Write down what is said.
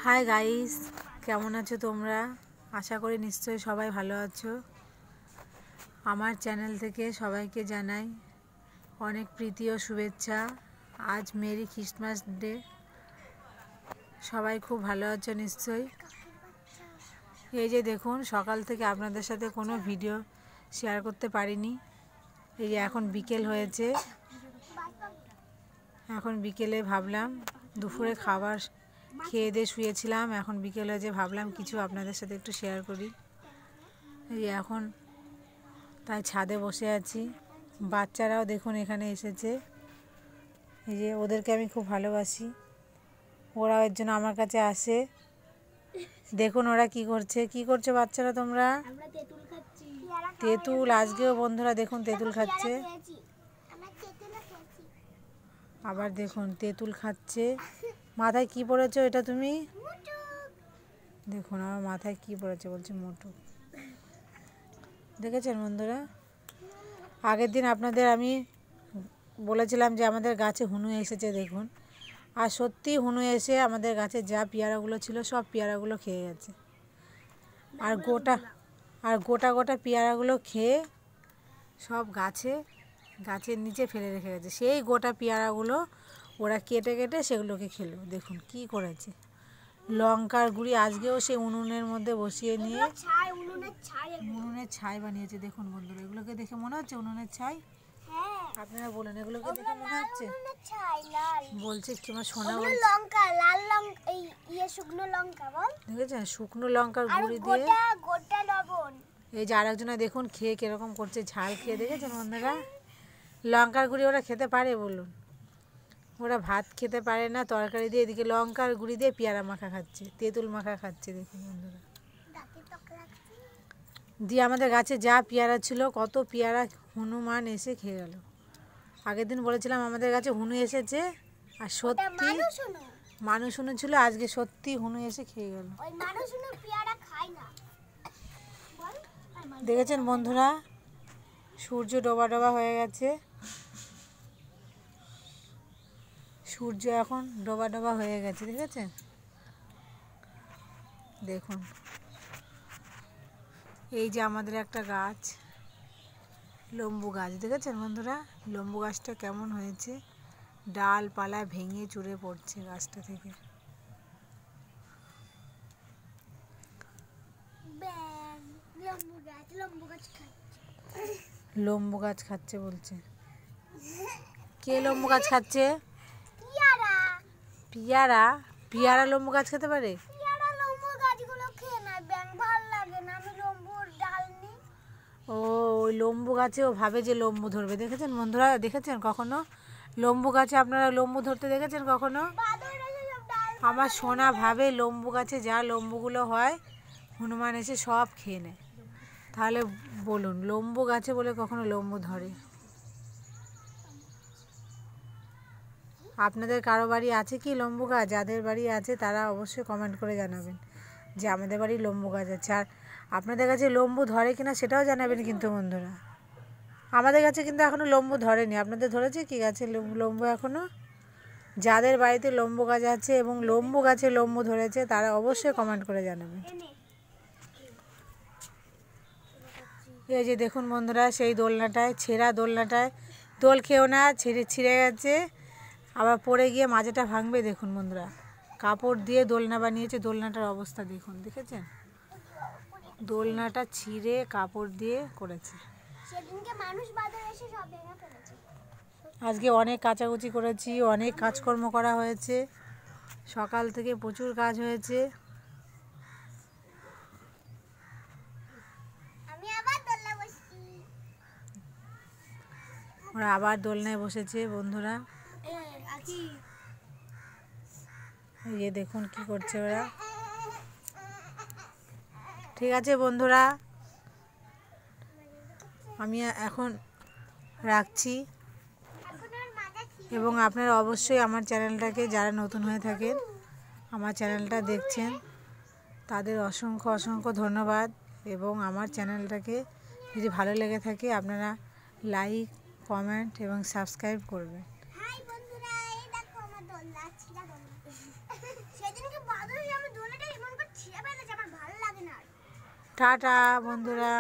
Hi guys, কেমন আছো তোমরা? আশা করি নিশ্চয়ই সবাই ভালো আছো। আমার চ্যানেল থেকে সবাইকে জানাই অনেক প্রীতি ও শুভেচ্ছা। আজ মেরি খ্রিস্টমাস ডে। সবাই খুব ভালো আছো নিশ্চয়ই। এই যে দেখুন, সকাল থেকে আপনাদের সাথে কোনো ভিডিও শেয়ার করতে পারিনি। এই যে এখন বিকেল হয়েছে, এখন বিকেলে ভাবলাম দুপুরে খাবার খেয়ে দিয়ে শুয়েছিলাম, এখন বিকেল হয়েছে, ভাবলাম কিছু আপনাদের সাথে একটু শেয়ার করি। এই এখন তাই ছাদে বসে আছি। বাচ্চারাও দেখুন এখানে এসেছে। এই যে ওদেরকে আমি খুব ভালোবাসি, ওরা এর জন্য আমার কাছে আসে। দেখুন ওরা কি করছে বাচ্চারা তোমরা? তেঁতুল, আজকেও বন্ধুরা দেখুন তেঁতুল খাচ্ছে। আবার দেখুন তেঁতুল খাচ্ছে। মাথায় কি পড়েছো এটা তুমি? দেখুন আমার মাথায় কি পড়েছে, বলছে মোটু। দেখেছেন বন্ধুরা? আগের দিন আপনাদের আমি বলেছিলাম যে আমাদের গাছে হুনু এসেছে, দেখুন। আর সত্যি হুনু এসে আমাদের গাছে যা পেয়ারাগুলো ছিল সব পেয়ারাগুলো খেয়ে গেছে। আর গোটা গোটা পেয়ারাগুলো খেয়ে সব গাছের নিচে ফেলে রেখে গেছে। সেই গোটা পেয়ারাগুলো ওরা কেটে কেটে সেগুলোকে খেলো। দেখুন কি করেছে। লঙ্কার গুঁড়ি আজকেও সে উনুনের মধ্যে বসিয়ে নিয়ে উনুনের ছাই বানিয়েছে। দেখুন বন্ধুরা, এগুলোকে দেখে মনে হচ্ছে উনুনের ছাই? আপনারা বলেন, এগুলোকে দেখে মনে হচ্ছে? বলছে তোমার সোনা লঙ্কা, লাল লঙ্কা, এই শুকনো লঙ্কা বল। দেখেছেন শুকনো লঙ্কার গুঁড়ি দিয়ে গোটা লবণ। এই যে আরেকজনা দেখুন খেয়ে কিরকম করছে, ঝাল খেয়ে। দেখেছেন বন্ধুরা? লঙ্কার গুঁড়ি ওরা খেতে পারে বলুন? ওরা ভাত খেতে পারে না তরকারি দিয়ে, এদিকে লঙ্কার গুঁড়ি দিয়ে পেয়ারা মাখা খাচ্ছে, তেঁতুল মাখা খাচ্ছে। দেখুন বন্ধুরা, দিয়ে আমাদের গাছে যা পেয়ারা ছিল, কত পেয়ারা হনুমান এসে খেয়ে গেল। আগের দিন বলেছিলাম আমাদের গাছে হুনু এসেছে, আর সত্যি মানুষ হুনু ছিল, আজকে সত্যি হুনু এসে খেয়ে গেল। দেখেছেন বন্ধুরা, সূর্য ডোবা ডোবা হয়ে গেছে। সূর্য এখন ডোবা ডোবা হয়ে গেছে, দেখেছেন? দেখুন এই যে আমাদের একটা গাছ, লম্বু গাছ, দেখেছেন বন্ধুরা? লম্বু গাছটা কেমন হয়েছে, ডালপালা ভেঙে চুরে পড়ছে গাছটা থেকে। লম্বু গাছ খাচ্ছে বলছে। কে লম্বু গাছ খাচ্ছে? পিয়ারা? পিয়ারা লম্বু গাছ খেতে পারে? ও, ওই লম্বু গাছে ও ভাবে যে লম্বু ধরবে। দেখেছেন বন্ধুরা? দেখেছেন কখনো লম্বু গাছে আপনারা লম্বু ধরতে দেখেছেন কখনো? আমার সোনা ভাবে লম্বু গাছে যা লম্বুগুলো হয় হনুমান এসে সব খেয়ে নেয়। তাহলে বলুন, লম্বু গাছে বলে কখনো লম্বু ধরে? আপনাদের কারো বাড়ি আছে কি লম্বু গাছ? যাদের বাড়ি আছে তারা অবশ্যই কমেন্ট করে জানাবেন যে আমাদের বাড়ি লম্বু গাছ আছে। আর আপনাদের কাছে লম্বু ধরে কিনা সেটাও জানাবেন কিন্তু বন্ধুরা। আমাদের কাছে কিন্তু এখনও লম্বু ধরেনি। আপনাদের ধরেছে কি গাছে লম্বু এখনও? যাদের বাড়িতে লম্বু গাছ আছে এবং লম্বু গাছে লম্বু ধরেছে তারা অবশ্যই কমেন্ট করে জানাবেন। এই যে দেখুন বন্ধুরা, সেই দোলনাটায়, ছেঁড়া দোলনাটায় দোল খেয়েও না, ছিঁড়ে গেছে, আবার পড়ে গিয়ে মাজাটা ভাঙবে। দেখুন বন্ধুরা, কাপড় দিয়ে দোলনা বানিয়েছে, দোলনাটার অবস্থা দেখুন। দেখেছেন? দোলনাটা ছিঁড়ে কাপড় দিয়ে করেছে। আজকে অনেক কাচাকুচি করেছি, অনেক কাজকর্ম করা হয়েছে, সকাল থেকে প্রচুর কাজ হয়েছে। ওরা আবার দোলনায় বসেছে বন্ধুরা। এই যে দেখুন কি করছে ওরা। ঠিক আছে বন্ধুরা, আমি এখন রাখছি, এবং আপনারা অবশ্যই আমার চ্যানেলটাকে, যারা নতুন হয়ে থাকেন আমার চ্যানেলটা দেখছেন, তাদের অসংখ্য অসংখ্য ধন্যবাদ। এবং আমার চ্যানেলটাকে যদি ভালো লেগে থাকে আপনারা লাইক, কমেন্ট এবং সাবস্ক্রাইব করবেন। টাটা বন্ধুরা।